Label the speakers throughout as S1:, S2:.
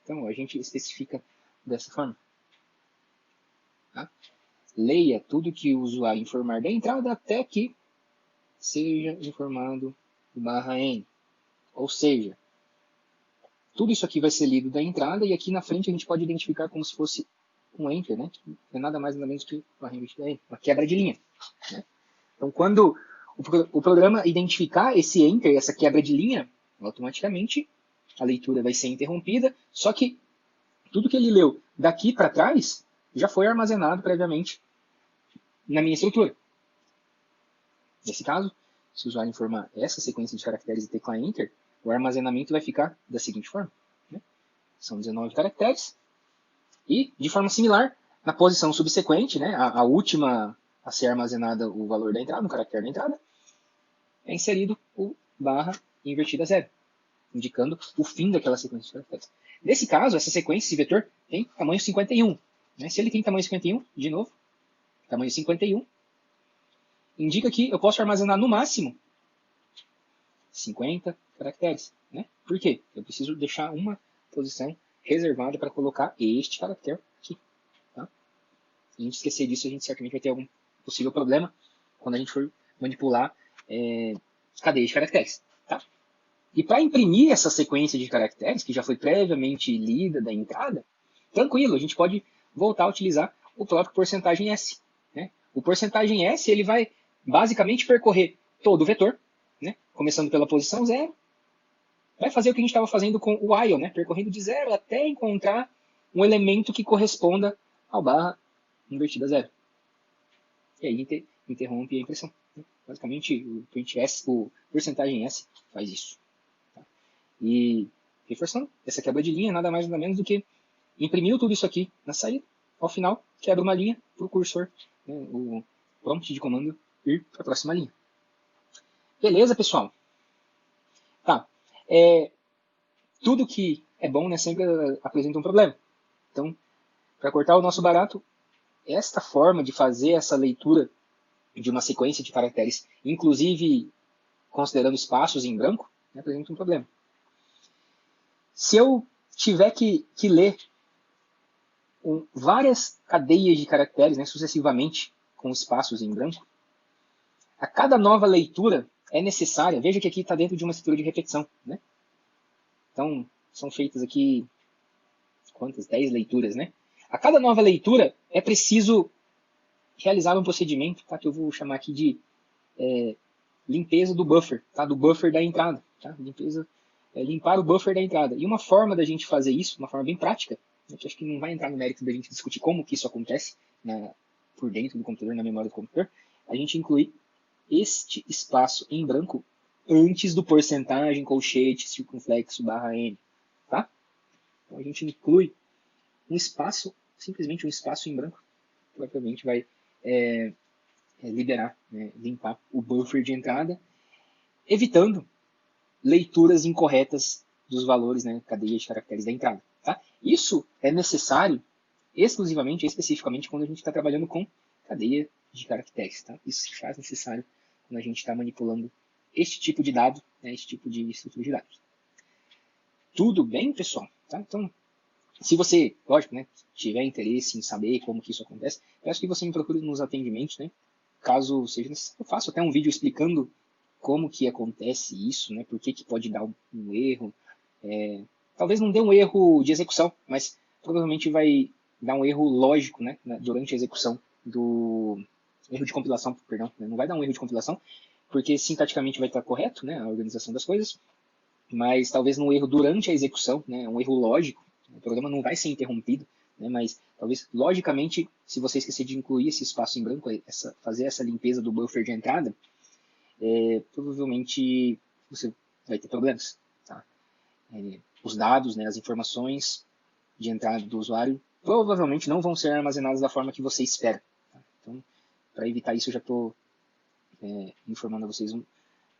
S1: Então, a gente especifica dessa forma. Tá? Leia tudo que o usuário informar da entrada até que seja informado o /n. Ou seja, tudo isso aqui vai ser lido da entrada e aqui na frente a gente pode identificar como se fosse um enter, né? Que é nada mais nada menos que uma quebra de linha. Né? Então, quando o programa identificar esse enter, essa quebra de linha, automaticamente a leitura vai ser interrompida, só que tudo que ele leu daqui para trás já foi armazenado previamente na minha estrutura. Nesse caso, se o usuário informar essa sequência de caracteres e teclar Enter, o armazenamento vai ficar da seguinte forma. Né? São 19 caracteres. E, de forma similar, na posição subsequente, né, a última a ser armazenada o valor da entrada, o caractere da entrada, é inserido o barra invertida 0, indicando o fim daquela sequência de caracteres. Nesse caso, essa sequência, esse vetor, tem tamanho 51. Né? Se ele tem tamanho 51, de novo, tamanho 51, indica que eu posso armazenar no máximo 50 caracteres. Né? Por quê? Eu preciso deixar uma posição reservada para colocar este caractere aqui. Tá? Se a gente esquecer disso, a gente certamente vai ter algum possível problema quando a gente for manipular cadeia de caracteres. Tá? E para imprimir essa sequência de caracteres, que já foi previamente lida da entrada, tranquilo, a gente pode voltar a utilizar o próprio porcentagem S. Né? O porcentagem S ele vai basicamente percorrer todo o vetor, né? Começando pela posição 0, vai fazer o que a gente estava fazendo com o while, né? Percorrendo de 0 até encontrar um elemento que corresponda ao barra invertida 0. E aí interrompe a impressão. Né? Basicamente, o print S, o porcentagem S faz isso. Tá? E reforçando, essa quebra de linha nada mais nada menos do que imprimiu tudo isso aqui na saída. Ao final, quebra uma linha para o cursor, né, o prompt de comando, ir para a próxima linha. Beleza, pessoal? Tá. Tudo que é bom, né, sempre apresenta um problema. Então, para cortar o nosso barato, esta forma de fazer essa leitura de uma sequência de caracteres, inclusive considerando espaços em branco, né, apresenta um problema. Se eu tiver que ler várias cadeias de caracteres, né, sucessivamente, com espaços em branco, a cada nova leitura é necessária, veja que aqui está dentro de uma estrutura de repetição. Né? Então, são feitas aqui, quantas? 10 leituras, né? A cada nova leitura é preciso realizar um procedimento, tá? Que eu vou chamar aqui de limpeza do buffer, tá? Do buffer da entrada. Tá? Limpar o buffer da entrada. E uma forma da gente fazer isso, uma forma bem prática, né, que acho que não vai entrar no mérito da gente discutir como que isso acontece por dentro do computador, na memória do computador, a gente inclui este espaço em branco antes do porcentagem, colchete, circunflexo, /n. Tá? Então a gente inclui um espaço, simplesmente um espaço em branco, que provavelmente vai liberar, né, limpar o buffer de entrada, evitando leituras incorretas dos valores, né, cadeia de caracteres da entrada. Tá? Isso é necessário exclusivamente, especificamente, quando a gente está trabalhando com cadeia de caracteres. Tá? Isso se faz necessário quando a gente está manipulando este tipo de dado, né, este tipo de estrutura de dados. Tudo bem, pessoal? Tá? Então, se você, lógico, né, tiver interesse em saber como que isso acontece, peço que você me procure nos atendimentos, né? Caso seja necessário, eu faço até um vídeo explicando como que acontece isso, né? Por que pode dar um erro. Talvez não dê um erro de execução, mas provavelmente vai dar um erro lógico, né? Durante a execução do erro de compilação, perdão. Né? Não vai dar um erro de compilação, porque sintaticamente vai estar correto, né? A organização das coisas, mas talvez um erro durante a execução, né? Um erro lógico. O programa não vai ser interrompido, né? Mas talvez logicamente, se você esquecer de incluir esse espaço em branco, fazer essa limpeza do buffer de entrada, provavelmente você vai ter problemas. Tá? Os dados, né, as informações de entrada do usuário provavelmente não vão ser armazenadas da forma que você espera. Tá? Então, para evitar isso, eu já estou informando a vocês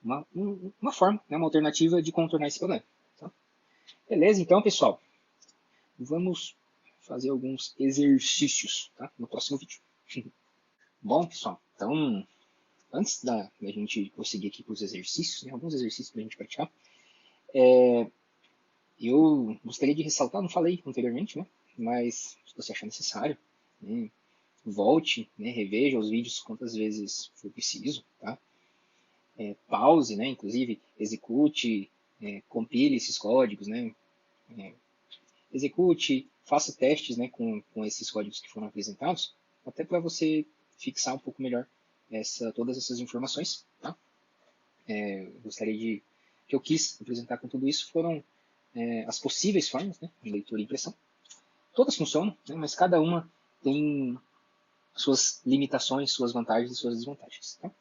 S1: uma forma, né, uma alternativa de contornar esse problema. Tá? Beleza, então, pessoal, vamos fazer alguns exercícios, tá? No próximo vídeo. Bom, pessoal, então, antes da gente prosseguir aqui para os exercícios, né, alguns exercícios para a gente praticar, eu gostaria de ressaltar, não falei anteriormente, né? Mas se você achar necessário, né, volte, né, reveja os vídeos quantas vezes for preciso, tá? Pause, né? Inclusive, execute, compile esses códigos, né? Execute, faça testes, né, com esses códigos que foram apresentados, até para você fixar um pouco melhor todas essas informações, tá? Gostaria de que eu quis apresentar com tudo isso foram as possíveis formas, né, de leitura e impressão. Todas funcionam, né, mas cada uma tem suas limitações, suas vantagens e suas desvantagens. Tá?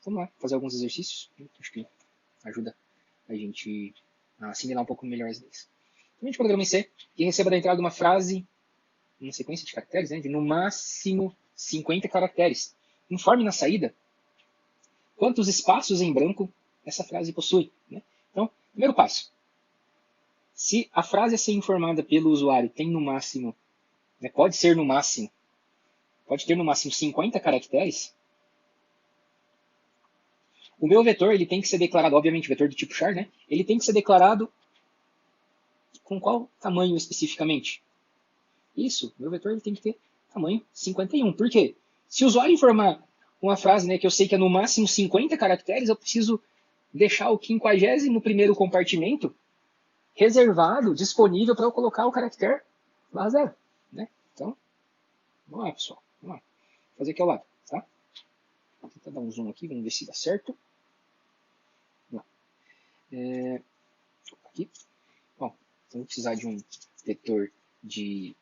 S1: Vamos lá, fazer alguns exercícios. Acho que ajuda a gente a assimilar um pouco melhor as ideias. Então, a gente programa em C que receba da entrada uma frase, uma sequência de caracteres, né, de no máximo 50 caracteres. Informe na saída quantos espaços em branco essa frase possui. Né? Então, primeiro passo. Se a frase a ser informada pelo usuário tem no máximo, né, pode ter no máximo 50 caracteres, o meu vetor ele tem que ser declarado, obviamente, vetor do tipo char, né? Ele tem que ser declarado com qual tamanho especificamente? Isso, meu vetor ele tem que ter tamanho 51. Por quê? Se o usuário informar uma frase, né, que eu sei que é no máximo 50 caracteres, eu preciso deixar o 51º compartimento reservado, disponível para eu colocar o caractere /0. Né? Então, vamos lá, pessoal. Vamos lá. Vou fazer aqui ao lado. Tá? Vou tentar dar um zoom aqui, vamos ver se dá certo. Aqui. Bom, então vou precisar de um vetor de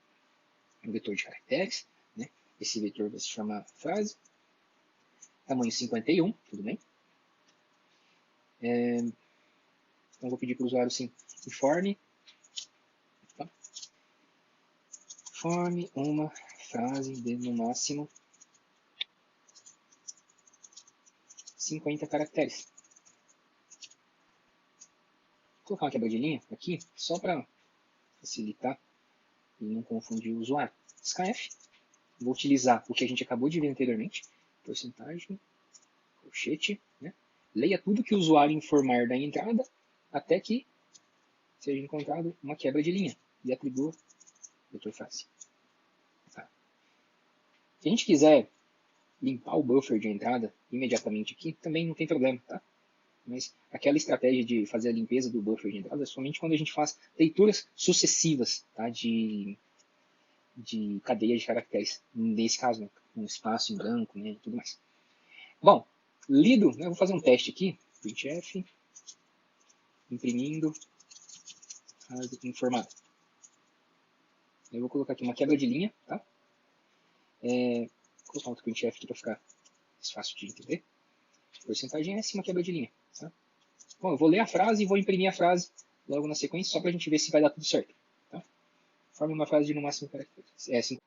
S1: caracteres. Né? Esse vetor vai se chamar frase. Tamanho 51, tudo bem? Então vou pedir para o usuário sim, informe. Tá? Informe uma frase de no máximo 50 caracteres. Vou colocar uma quebra de linha aqui, só para facilitar e não confundir o usuário. SKF. Vou utilizar o que a gente acabou de ver anteriormente. Porcentagem, colchete, né? Leia tudo que o usuário informar da entrada até que seja encontrado uma quebra de linha e atribua vetor frase. Tá. Se a gente quiser limpar o buffer de entrada imediatamente aqui, também não tem problema, tá? Mas aquela estratégia de fazer a limpeza do buffer de entrada é somente quando a gente faz leituras sucessivas, tá? de cadeia de caracteres. Nesse caso, né? Um espaço em branco, né? E tudo mais. Bom, lido, né? Eu vou fazer um teste aqui. Printf, imprimindo, frase informada. Eu vou colocar aqui uma quebra de linha, tá? Vou colocar outro printf aqui para ficar mais fácil de entender. Porcentagem S, uma quebra de linha. Tá? Bom, eu vou ler a frase e vou imprimir a frase logo na sequência, só para a gente ver se vai dar tudo certo. Tá? Forme uma frase de no máximo caracteres.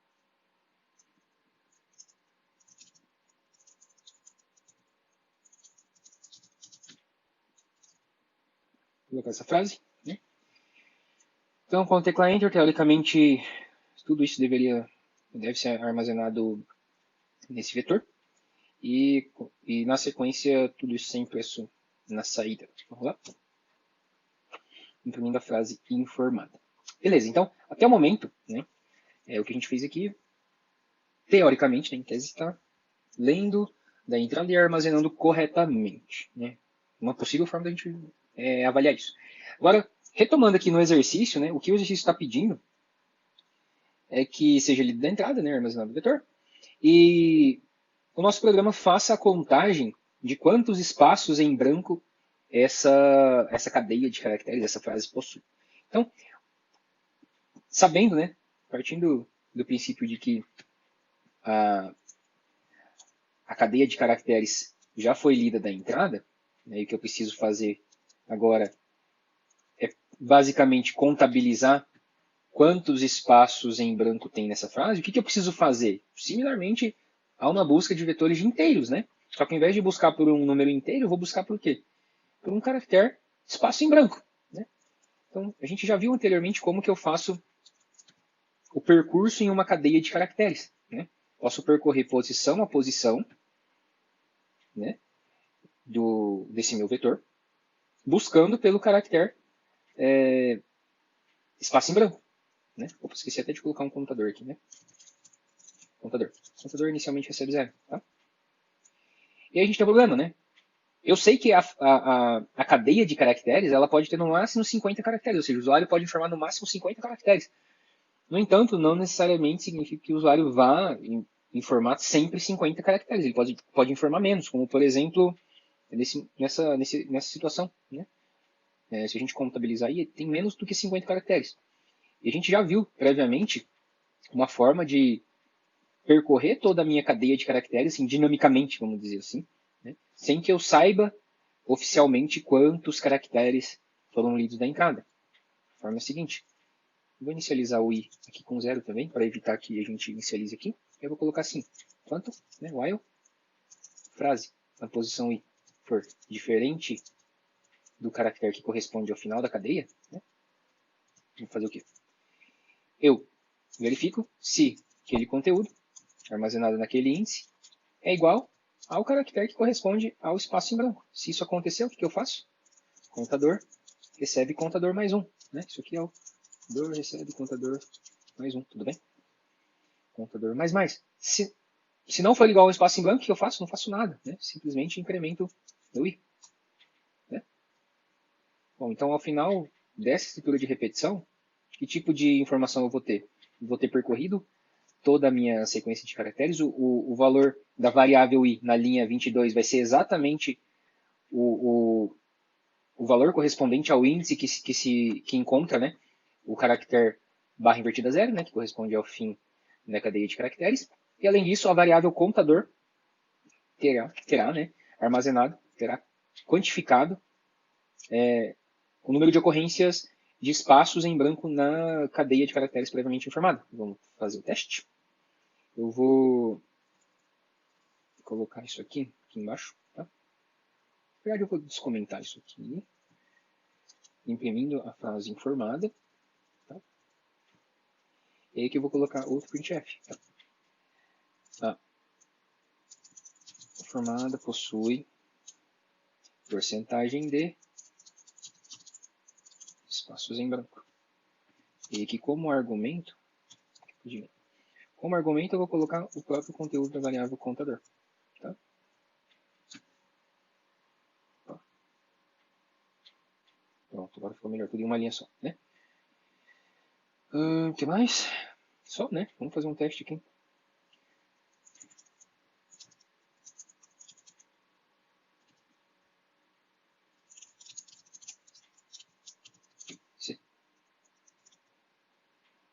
S1: Vou colocar essa frase. Né? Então, com o tecla Enter, teoricamente, tudo isso deve ser armazenado nesse vetor. E na sequência, tudo isso ser impresso na saída. Vamos lá? Imprimindo a frase informada. Beleza, então, até o momento, né, o que a gente fez aqui, teoricamente, né, em tese, está lendo da entrada e armazenando corretamente. Né? Uma possível forma da gente avaliar isso. Agora, retomando aqui no exercício, né, o que o exercício está pedindo é que seja lido da entrada, né, armazenado o vetor, e o nosso programa faça a contagem de quantos espaços em branco essa cadeia de caracteres, essa frase possui. Então, sabendo, né, partindo do princípio de que a cadeia de caracteres já foi lida da entrada, né, e o que eu preciso fazer agora é basicamente contabilizar quantos espaços em branco tem nessa frase. O que eu preciso fazer? Similarmente a uma busca de vetores de inteiros, né? Só que ao invés de buscar por um número inteiro, eu vou buscar por quê? Por um caractere espaço em branco. Né? Então, a gente já viu anteriormente como que eu faço o percurso em uma cadeia de caracteres. Né? Posso percorrer posição a posição, né, desse meu vetor, buscando pelo caractere espaço em branco. Né? Opa, esqueci até de colocar um contador aqui. Né? Contador. O contador inicialmente recebe 0. Tá? E aí a gente tem um problema, né? Eu sei que a cadeia de caracteres ela pode ter no máximo 50 caracteres, ou seja, o usuário pode informar no máximo 50 caracteres. No entanto, não necessariamente significa que o usuário vá informar sempre 50 caracteres. Ele pode informar menos, como por exemplo, nessa situação. Né? Se a gente contabilizar aí, tem menos do que 50 caracteres. E a gente já viu previamente uma forma de percorrer toda a minha cadeia de caracteres, assim, dinamicamente, vamos dizer assim, né? Sem que eu saiba oficialmente quantos caracteres foram lidos da entrada. A forma é a seguinte. Vou inicializar o i aqui com 0 também, para evitar que a gente inicialize aqui. Eu vou colocar assim, quanto, né, while, frase, na posição i for diferente do caractere que corresponde ao final da cadeia, né? Vou fazer o quê? Eu verifico se aquele conteúdo armazenado naquele índice é igual ao caractere que corresponde ao espaço em branco. Se isso acontecer, o que eu faço? Contador recebe contador mais 1. Né? Isso aqui é o contador recebe contador mais 1, tudo bem? Contador mais. Se não for igual ao espaço em branco, o que eu faço? Não faço nada. Né? Simplesmente incremento o i. Né? Bom, então ao final dessa estrutura de repetição, que tipo de informação eu vou ter? Eu vou ter percorrido toda a minha sequência de caracteres. O valor da variável i na linha 22 vai ser exatamente o valor correspondente ao índice que encontra, né, o caractere barra invertida 0, né, que corresponde ao fim da cadeia de caracteres. E além disso, a variável contador terá né, armazenado, terá quantificado o número de ocorrências de espaços em branco na cadeia de caracteres previamente informada. Vamos fazer o teste. Eu vou colocar isso aqui embaixo. Tá? Na verdade, eu vou descomentar isso aqui, imprimindo a frase informada. Tá? E aí que eu vou colocar outro printf. Tá? A informada possui porcentagem de espaços em branco. E aqui como argumento, eu vou colocar o próprio conteúdo da variável contador. Tá? Pronto, agora ficou melhor, tudo em uma linha só. Né? O que mais? Só, né? Vamos fazer um teste aqui.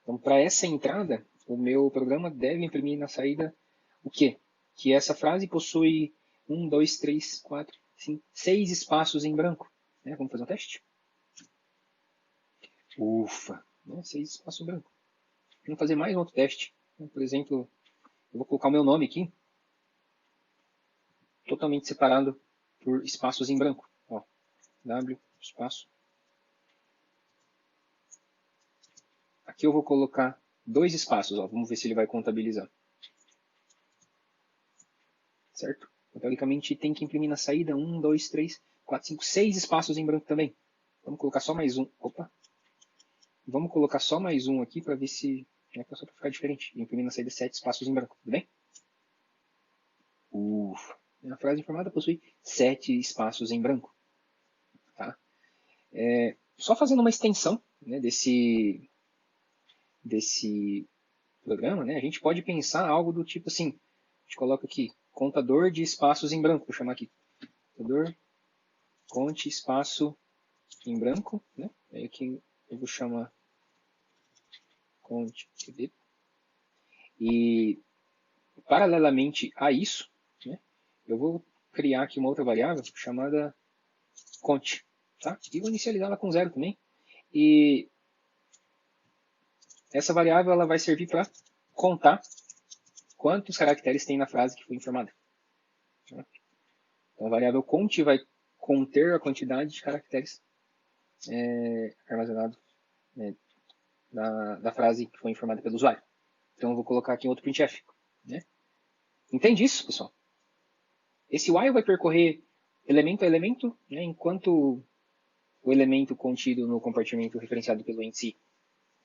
S1: Então, para essa entrada, o meu programa deve imprimir na saída o quê? Que essa frase possui 1, 2, 3, 4, 5, 6 espaços em branco. Né? Vamos fazer um teste? Ufa! Né? 6 espaços em branco. Vamos fazer mais um outro teste. Por exemplo, eu vou colocar o meu nome aqui, totalmente separado por espaços em branco. Ó, W, espaço. Aqui eu vou colocar 2 espaços. Ó. Vamos ver se ele vai contabilizar. Certo? Então, teoricamente, tem que imprimir na saída 1, 2, 3, 4, 5, 6 espaços em branco também. Vamos colocar só mais um. Opa! Vamos colocar só mais um aqui para ver se... só para ficar diferente. Imprimir na saída 7 espaços em branco. Tudo bem? Ufa! A frase informada possui 7 espaços em branco. Tá? Só fazendo uma extensão, né, desse programa, né, a gente pode pensar algo do tipo assim. A gente coloca aqui, contador de espaços em branco. Vou chamar aqui, contador, conte espaço em branco. Né? Aí aqui eu vou chamar conte TB. E paralelamente a isso, né, eu vou criar aqui uma outra variável chamada conte. Tá? E vou inicializá-la com 0 também. E essa variável ela vai servir para contar quantos caracteres tem na frase que foi informada. Então a variável conte vai conter a quantidade de caracteres armazenados da frase que foi informada pelo usuário. Então eu vou colocar aqui outro printf. Né? Entende isso, pessoal? Esse while vai percorrer elemento a elemento, né, enquanto o elemento contido no compartimento referenciado pelo índice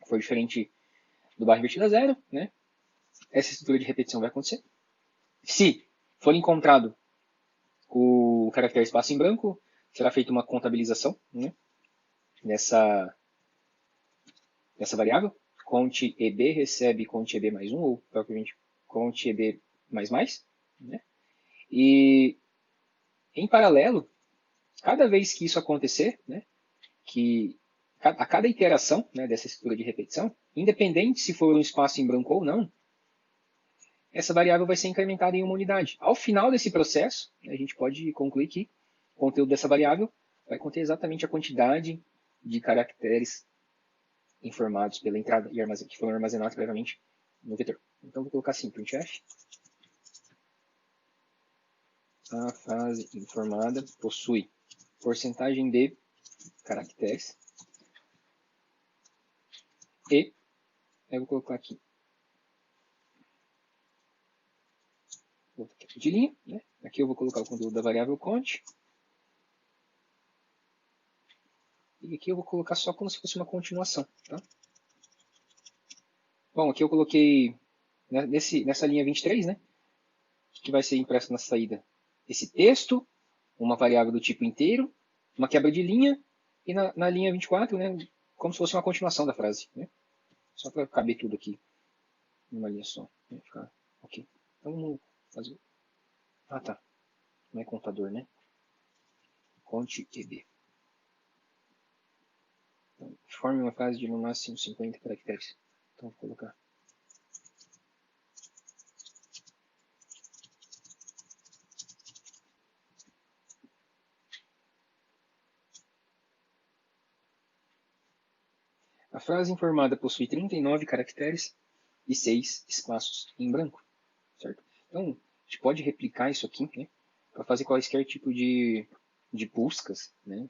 S1: for diferente do barra invertida zero, né? Essa estrutura de repetição vai acontecer. Se for encontrado o caractere espaço em branco, será feita uma contabilização, né, dessa variável. Conte EB recebe conte EB mais 1, ou propriamente conte EB mais mais. Né? E, em paralelo, cada vez que isso acontecer, né, que a cada iteração, né, dessa estrutura de repetição, independente se for um espaço em branco ou não, essa variável vai ser incrementada em uma unidade. Ao final desse processo, a gente pode concluir que o conteúdo dessa variável vai conter exatamente a quantidade de caracteres informados pela entrada e que foram armazenados previamente no vetor. Então, vou colocar assim, printf. A frase informada possui porcentagem de caracteres e eu vou colocar aqui de linha, né? Aqui eu vou colocar o conteúdo da variável cont. E aqui eu vou colocar só como se fosse uma continuação. Tá? Bom, aqui eu coloquei nessa linha 23, né? Que vai ser impresso na saída esse texto, uma variável do tipo inteiro, uma quebra de linha, e na linha 24, né? Como se fosse uma continuação da frase. Né? Só para caber tudo aqui numa linha só. Né? Ficar ok. Então vamos fazer. Ah, tá. Não é contador, né? Conte EB. Então, forme uma frase de no máximo 50 caracteres. Então, vou colocar. A frase informada possui 39 caracteres e 6 espaços em branco. Certo? Então, a gente pode replicar isso aqui, né? Para fazer quaisquer tipo de buscas, né?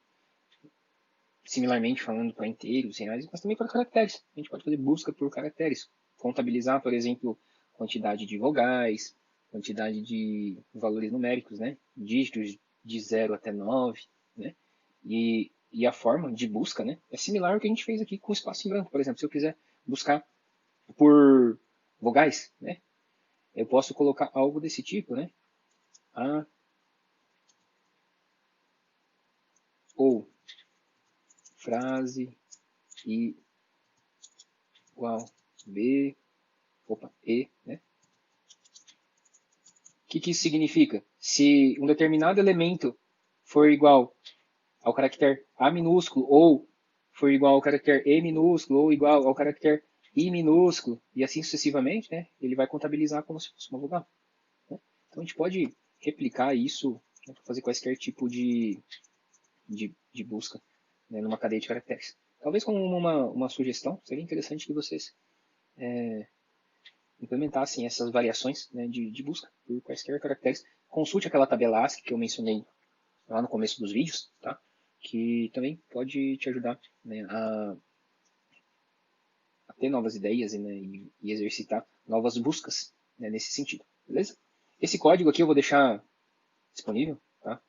S1: Similarmente falando para inteiros, reais, mas também para caracteres. A gente pode fazer busca por caracteres. Contabilizar, por exemplo, quantidade de vogais, quantidade de valores numéricos, né? Dígitos de 0 até 9, né? E a forma de busca, né? É similar ao que a gente fez aqui com o espaço em branco. Por exemplo, se eu quiser buscar por vogais, né? Eu posso colocar algo desse tipo, né? A ou frase igual B, E, né? O que isso significa? Se um determinado elemento for igual ao caractere A minúsculo, ou for igual ao caractere E minúsculo, ou igual ao caractere I minúsculo, e assim sucessivamente, né? Ele vai contabilizar como se fosse uma vogal. Né? Então a gente pode replicar isso, né, para fazer quaisquer tipo de busca, né, numa cadeia de caracteres. Talvez como uma sugestão, seria interessante que vocês implementassem essas variações, né, de busca por quaisquer caracteres. Consulte aquela tabela ASCII que eu mencionei lá no começo dos vídeos, tá? Que também pode te ajudar, né, a ter novas ideias, né, e exercitar novas buscas, né, nesse sentido. Beleza? Esse código aqui eu vou deixar disponível, tá?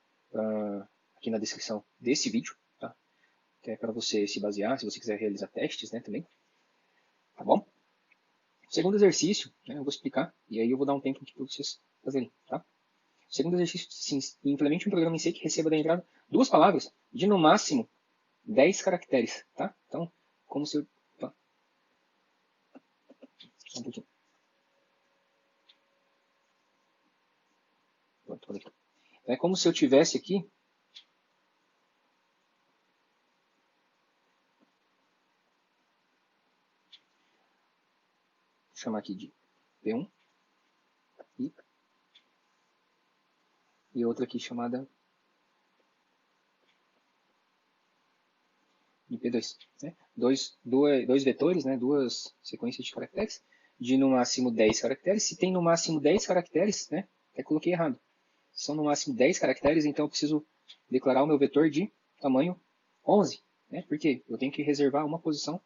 S1: Aqui na descrição desse vídeo, tá? Que é para você se basear, se você quiser realizar testes, né, também. Tá bom? Segundo exercício, né, eu vou explicar, e aí eu vou dar um tempo aqui para vocês fazerem, tá? Segundo exercício, sim, implemente um programa em C que receba da entrada duas palavras de no máximo 10 caracteres, tá? Então, como se eu... Tá. Só um pouquinho. Pronto, conectou. Então, é como se eu tivesse aqui... Vou chamar aqui de P1 e outra aqui chamada de P2. Né? Dois vetores, né? Duas sequências de caracteres, de no máximo 10 caracteres. Se tem no máximo 10 caracteres, né? Até coloquei errado. Se são no máximo 10 caracteres, então eu preciso declarar o meu vetor de tamanho 11. Né? Por quê? Eu tenho que reservar uma posição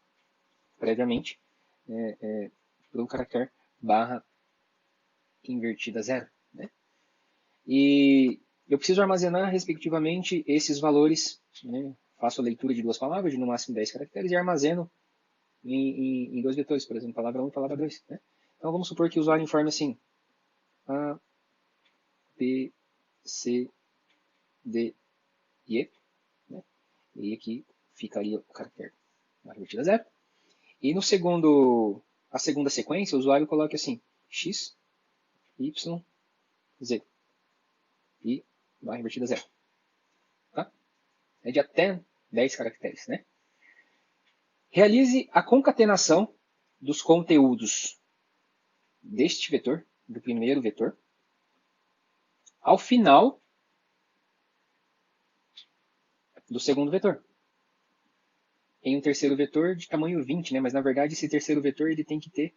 S1: previamente para o caractere barra invertida 0. Né? E eu preciso armazenar, respectivamente, esses valores, né, faço a leitura de duas palavras de no máximo 10 caracteres e armazeno em dois vetores, por exemplo, palavra 1 e palavra 2. Né? Então vamos supor que o usuário informe assim, A, B, C, D e E. Né? E aqui ficaria o caractere barra invertida 0. E no a segunda sequência, o usuário coloca assim, X, Y, Z. E barra invertida 0. Tá? É de até 10 caracteres. Né? Realize a concatenação dos conteúdos deste vetor, do primeiro vetor, ao final do segundo vetor. Em um terceiro vetor de tamanho 20, né? Mas na verdade esse terceiro vetor ele tem que ter,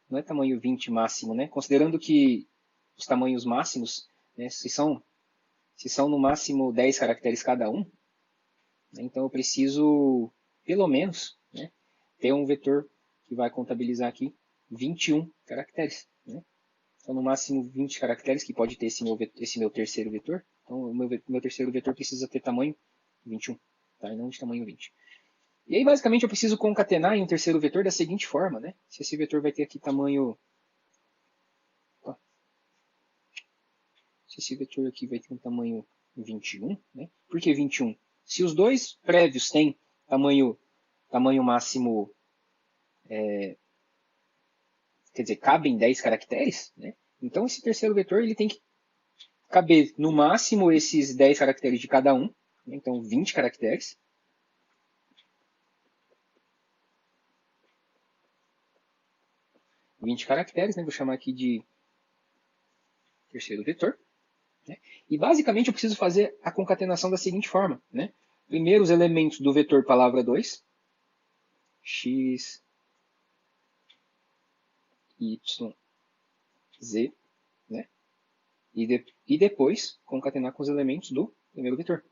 S1: não é tamanho 20 máximo, né? Considerando que os tamanhos máximos, né, se são no máximo 10 caracteres cada um, né, então eu preciso, pelo menos, né, ter um vetor que vai contabilizar aqui 21 caracteres. Né? Então, no máximo 20 caracteres, que pode ter esse meu terceiro vetor. Então, o meu terceiro vetor precisa ter tamanho 21, tá? E não de tamanho 20. E aí, basicamente, eu preciso concatenar em um terceiro vetor da seguinte forma. Né? Se esse vetor vai ter aqui tamanho... Se esse vetor aqui vai ter um tamanho 21, né? Por que 21? Se os dois prévios têm tamanho máximo, quer dizer, cabem 10 caracteres, né? Então esse terceiro vetor ele tem que caber no máximo esses 10 caracteres de cada um, né? Então 20 caracteres. Né? Vou chamar aqui de terceiro vetor. Né? E basicamente eu preciso fazer a concatenação da seguinte forma. Né? Primeiro os elementos do vetor palavra 2, x, y, z, né? E depois concatenar com os elementos do primeiro vetor.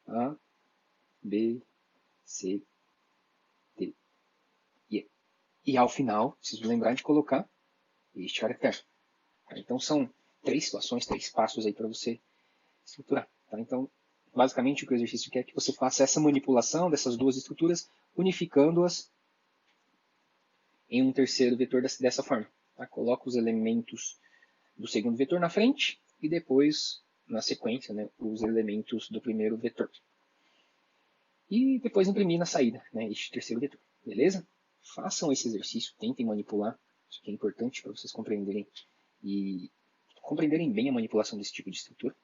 S1: A, B, C, D e E. E ao final, preciso lembrar de colocar este caractere. Então são 3 situações, 3 passos aí para você estruturar. Tá? Então, basicamente o que o exercício quer é que você faça essa manipulação dessas duas estruturas, unificando-as em um terceiro vetor dessa forma. Tá? Coloca os elementos do segundo vetor na frente e depois, na sequência, né, os elementos do primeiro vetor. E depois imprimir na saída, né, este terceiro vetor. Beleza? Façam esse exercício, tentem manipular. Isso aqui é importante para vocês compreenderem bem a manipulação desse tipo de estrutura.